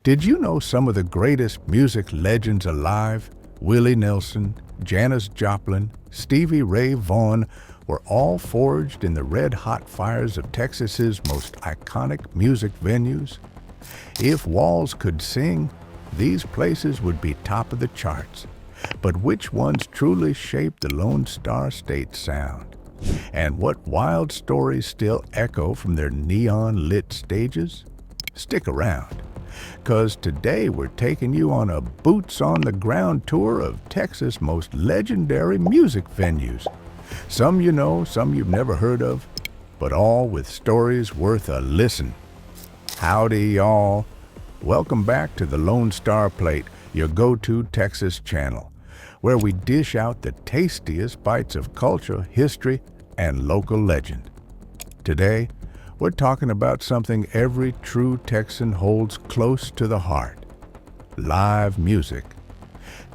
Did you know some of the greatest music legends alive, Willie Nelson, Janis Joplin, Stevie Ray Vaughan, were all forged in the red-hot fires of Texas's most iconic music venues? If walls could sing, these places would be top of the charts. But which ones truly shaped the Lone Star State sound? And what wild stories still echo from their neon-lit stages? Stick around, 'cause today we're taking you on a boots-on-the-ground tour of Texas' most legendary music venues. Some you know, some you've never heard of, but all with stories worth a listen. Howdy, y'all. Welcome back to the Lone Star Plate, your go-to Texas channel, where we dish out the tastiest bites of culture, history, and local legend. Today, we're talking about something every true Texan holds close to the heart: live music.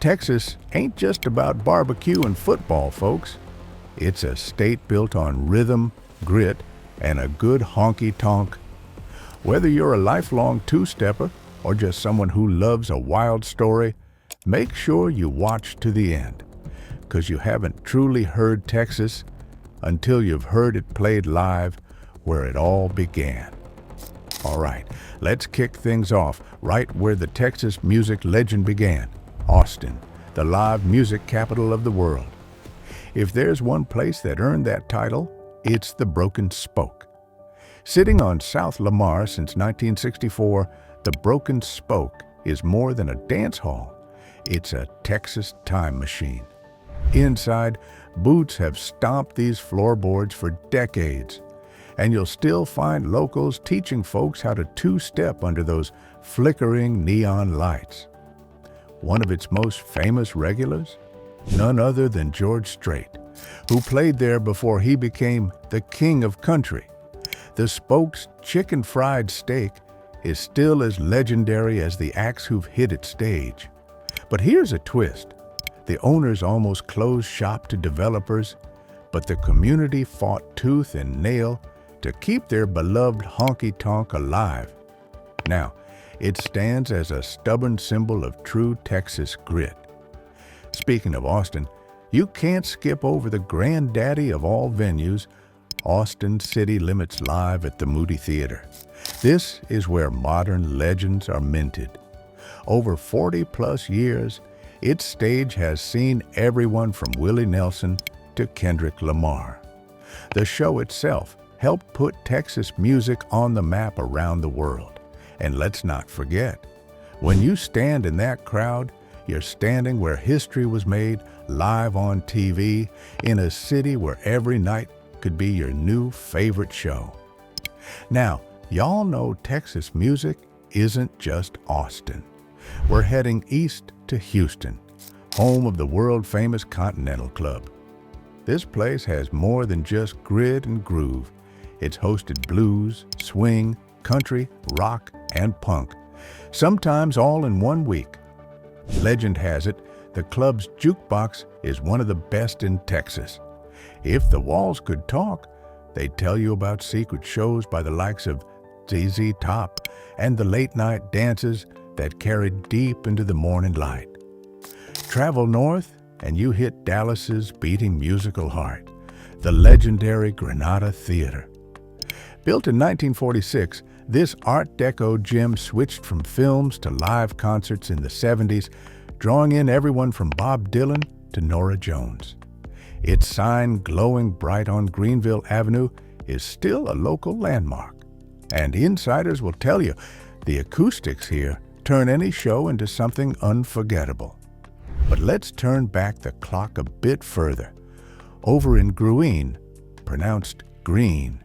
Texas ain't just about barbecue and football, folks. It's a state built on rhythm, grit, and a good honky-tonk. Whether you're a lifelong two-stepper or just someone who loves a wild story, make sure you watch to the end, 'cause you haven't truly heard Texas until you've heard it played live where it all began. All right, let's kick things off right where the Texas music legend began: Austin, the live music capital of the world. If there's one place that earned that title, it's the Broken Spoke. Sitting on South Lamar since 1964, the Broken Spoke is more than a dance hall. It's a Texas time machine. Inside, boots have stomped these floorboards for decades, and you'll still find locals teaching folks how to two-step under those flickering neon lights. One of its most famous regulars? None other than George Strait, who played there before he became the king of country. The Spoke's chicken fried steak is still as legendary as the acts who've hit its stage. But here's a twist. The owners almost closed shop to developers, but the community fought tooth and nail to keep their beloved honky-tonk alive. Now, it stands as a stubborn symbol of true Texas grit. Speaking of Austin, you can't skip over the granddaddy of all venues, Austin City Limits Live at the Moody Theater. This is where modern legends are minted. Over 40-plus years, its stage has seen everyone from Willie Nelson to Kendrick Lamar. The show itself helped put Texas music on the map around the world. And let's not forget, when you stand in that crowd, you're standing where history was made, live on TV, in a city where every night could be your new favorite show. Now, y'all know Texas music isn't just Austin. We're heading east to Houston, home of the world-famous Continental Club. This place has more than just grit and groove. It's hosted blues, swing, country, rock, and punk, sometimes all in one week. Legend has it, the club's jukebox is one of the best in Texas. If the walls could talk, they'd tell you about secret shows by the likes of ZZ Top and the late-night dances that carried deep into the morning light. Travel north, and you hit Dallas's beating musical heart, the legendary Granada Theater. Built in 1946, this Art Deco gem switched from films to live concerts in the 70s, drawing in everyone from Bob Dylan to Norah Jones. Its sign glowing bright on Greenville Avenue is still a local landmark. And insiders will tell you, the acoustics here turn any show into something unforgettable. But let's turn back the clock a bit further. Over in Gruene, pronounced Green,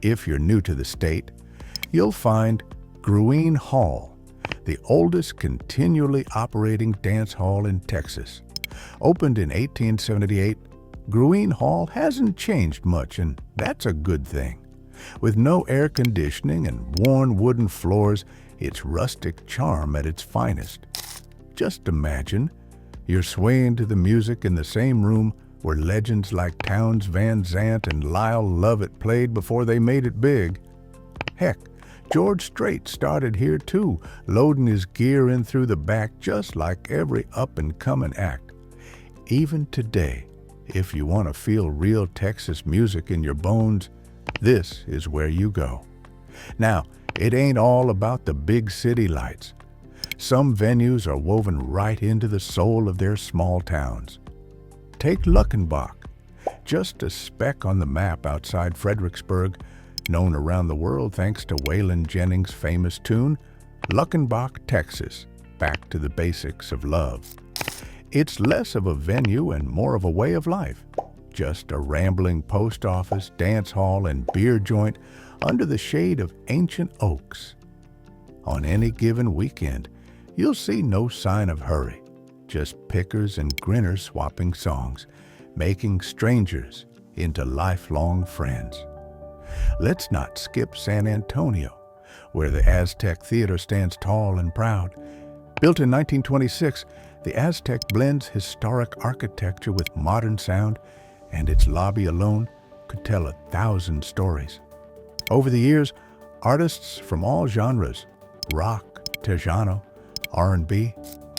if you're new to the state, you'll find Gruene Hall, the oldest continually operating dance hall in Texas. Opened in 1878, Gruene Hall hasn't changed much, and that's a good thing. With no air conditioning and worn wooden floors, it's rustic charm at its finest. Just imagine you're swaying to the music in the same room where legends like Townes Van Zandt and Lyle Lovett played before they made it big. Heck, George Strait started here too, loading his gear in through the back just like every up-and-coming act. Even today, if you want to feel real Texas music in your bones, this is where you go. Now, it ain't all about the big city lights. Some venues are woven right into the soul of their small towns. Take Luckenbach, just a speck on the map outside Fredericksburg, known around the world thanks to Waylon Jennings' famous tune, Luckenbach, Texas, back to the basics of love. It's less of a venue and more of a way of life. Just a rambling post office, dance hall, and beer joint under the shade of ancient oaks. On any given weekend, you'll see no sign of hurry, just pickers and grinners swapping songs, making strangers into lifelong friends. Let's not skip San Antonio, where the Aztec Theater stands tall and proud. Built in 1926, the Aztec blends historic architecture with modern sound, and its lobby alone could tell 1,000 stories. Over the years, artists from all genres, rock, Tejano, R&B,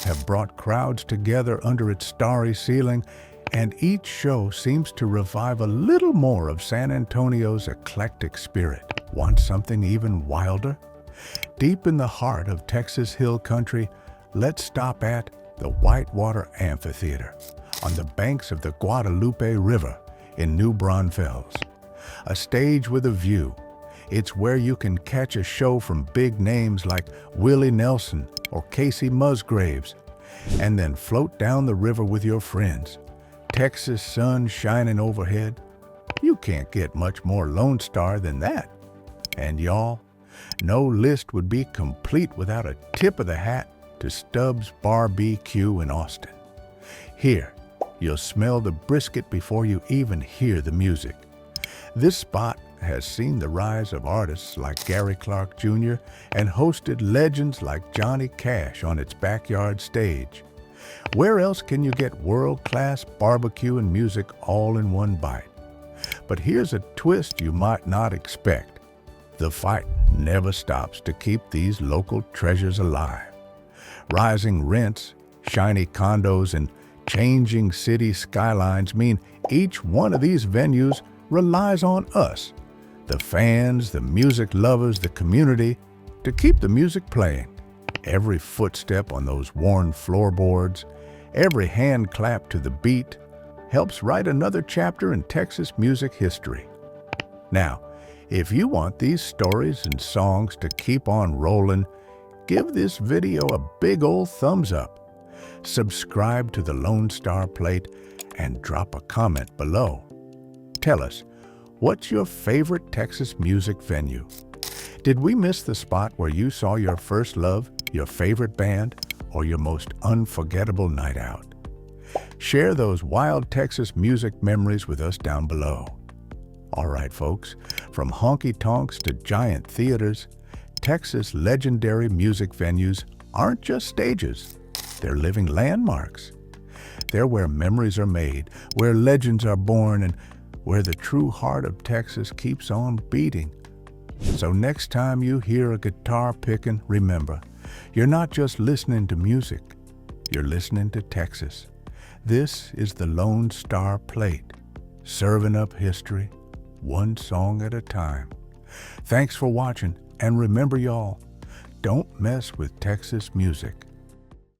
have brought crowds together under its starry ceiling, and each show seems to revive a little more of San Antonio's eclectic spirit. Want something even wilder? Deep in the heart of Texas Hill Country, let's stop at the Whitewater Amphitheater on the banks of the Guadalupe River in New Braunfels. A stage with a view. It's where you can catch a show from big names like Willie Nelson or Casey Musgraves, and then float down the river with your friends. Texas sun shining overhead. You can't get much more Lone Star than that. And y'all, no list would be complete without a tip of the hat to Stubbs BBQ in Austin. Here, you'll smell the brisket before you even hear the music. This spot has seen the rise of artists like Gary Clark Jr. and hosted legends like Johnny Cash on its backyard stage. Where else can you get world-class barbecue and music all in one bite? But here's a twist you might not expect. The fight never stops to keep these local treasures alive. Rising rents, shiny condos, and changing city skylines mean each one of these venues relies on us, the fans, the music lovers, the community, to keep the music playing. Every footstep on those worn floorboards, every hand clap to the beat, helps write another chapter in Texas music history. Now, if you want these stories and songs to keep on rolling, give this video a big old thumbs up. Subscribe to the Lone Star Plate and drop a comment below. Tell us, what's your favorite Texas music venue? Did we miss the spot where you saw your first love, your favorite band, or your most unforgettable night out? Share those wild Texas music memories with us down below. All right, folks, from honky-tonks to giant theaters, Texas legendary music venues aren't just stages. They're living landmarks. They're where memories are made, where legends are born, and where the true heart of Texas keeps on beating. So next time you hear a guitar picking, remember, you're not just listening to music, you're listening to Texas. This is the Lone Star Plate, serving up history, one song at a time. Thanks for watching, and remember y'all, don't mess with Texas music.